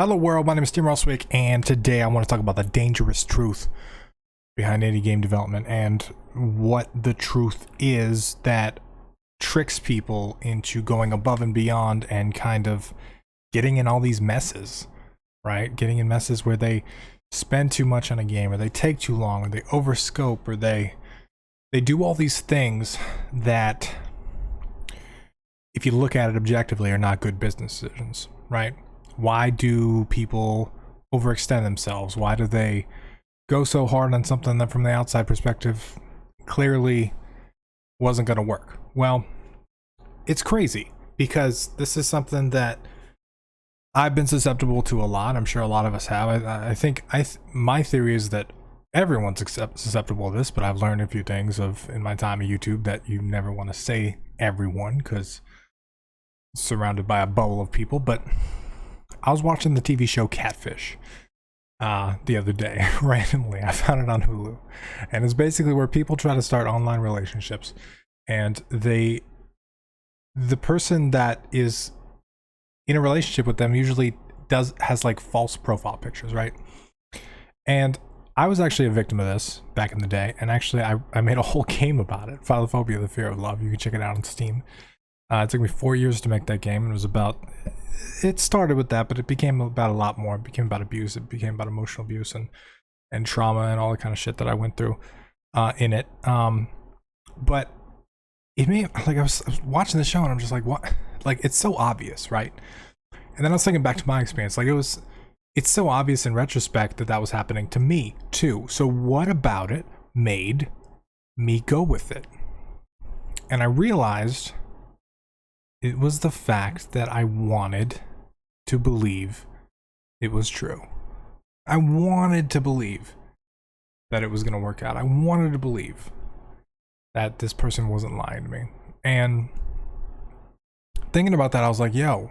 Hello world, my name is Tim Roswick, and today I want to talk about the dangerous truth behind indie game development and what the truth is that tricks people into going above and beyond and kind of getting in all these messes, right? Getting in messes where they spend too much on a game, or they take too long, or they overscope, or they do all these things that, if you look at it objectively, are not good business decisions, right? Why do people overextend themselves? Why do they go so hard on something that from the outside perspective clearly wasn't going to work? Well, it's crazy because this is something that I've been susceptible to a lot. I'm sure a lot of us have. I think my theory is that everyone's susceptible to this, but I've learned a few things in my time at YouTube that you never want to say everyone because surrounded by a bubble of people. But I was watching the TV show Catfish the other day, randomly. I found it on Hulu. And it's basically where people try to start online relationships. And the person that is in a relationship with them usually has like false profile pictures, right? And I was actually a victim of this back in the day. And actually, I made a whole game about it. Philophobia, the Fear of Love. You can check it out on Steam. It took me 4 years to make that game. And it started with that, but it became about a lot more. It became about abuse. It became about emotional abuse and trauma and all the kind of shit that I went through in it. But it made, like, I was watching the show and I'm just like, what? Like, it's so obvious, right? And then I was thinking back to my experience. Like, it's so obvious in retrospect that was happening to me too. So what about it made me go with it? And I realized it was the fact that I wanted to believe it was true. I wanted to believe that it was going to work out. I wanted to believe that this person wasn't lying to me. And thinking about that, I was like, yo,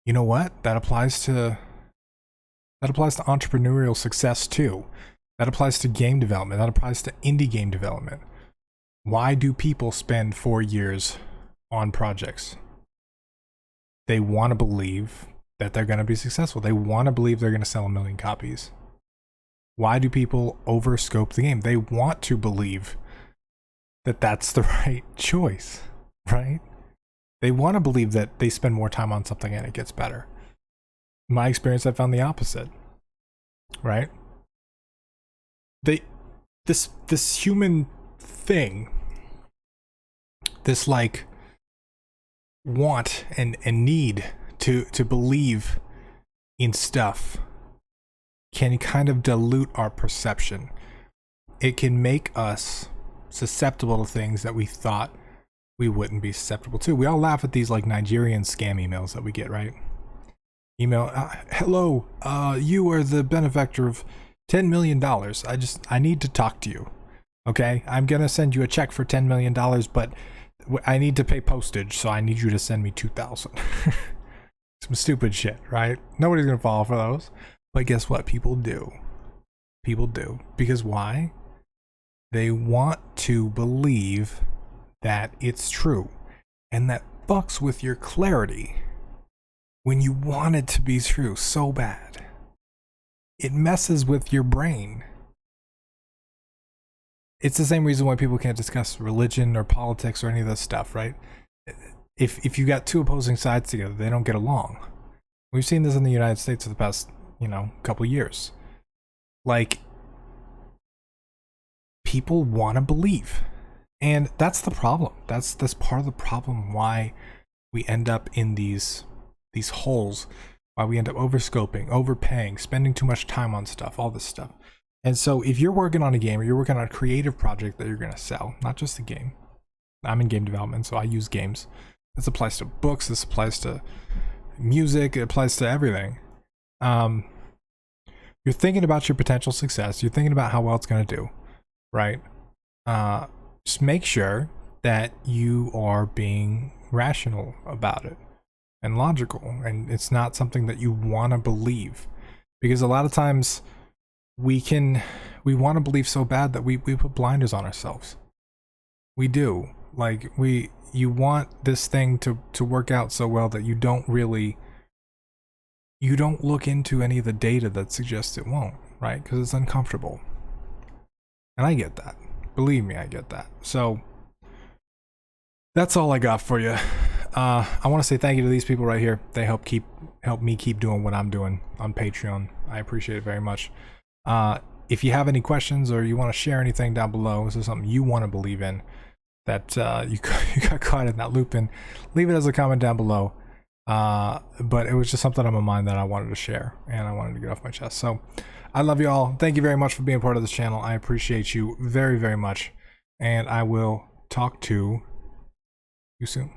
you know what? That applies to entrepreneurial success too. That applies to game development. That applies to indie game development. Why do people spend 4 years on projects? They want to believe that they're going to be successful. They want to believe they're going to sell 1 million copies. Why do people overscope the game? They want to believe that that's the right choice, right? They want to believe that they spend more time on something and it gets better. In my experience, I found the opposite, right? This human thing, this like want and need to believe in stuff can kind of dilute our perception. It can make us susceptible to things that we thought we wouldn't be susceptible to. We all laugh at these like Nigerian scam emails that we get, right? Email, hello, you are the benefactor of $10 million. I need to talk to you. Okay, I'm gonna send you a check for $10 million, but I need to pay postage, so I need you to send me 2,000. Some stupid shit, right? Nobody's gonna fall for those. But guess what? People do. People do. Because why? They want to believe that it's true. And that fucks with your clarity when you want it to be true so bad. It messes with your brain. It's the same reason why people can't discuss religion or politics or any of this stuff, right? If you got two opposing sides together, they don't get along. We've seen this in the United States for the past, couple years. Like, people want to believe. And that's the problem. That's part of the problem why we end up in these holes, why we end up overscoping, overpaying, spending too much time on stuff, all this stuff. And so if you're working on a game or you're working on a creative project that you're going to sell, not just a game. I'm in game development, so I use games. This applies to books. This applies to music. It applies to everything. You're thinking about your potential success. You're thinking about how well it's going to do, right? Just make sure that you are being rational about it and logical. And it's not something that you want to believe. Because a lot of times we want to believe so bad that we put blinders on ourselves. We do. Like, you want this thing to work out so well that you don't really you don't look into any of the data that suggests it won't, right? Because it's uncomfortable. And I get that. Believe me, I get that. So that's all I got for you. I want to say thank you to these people right here. They help me keep doing what I'm doing on Patreon. I appreciate it very much. If you have any questions or you want to share anything down below, this is something you want to believe in, that you got caught in that loop in, leave it as a comment down below. But it was just something on my mind that I wanted to share, and I wanted to get off my chest. So I love you all. Thank you very much for being part of this channel. I appreciate you very, very much, and I will talk to you soon.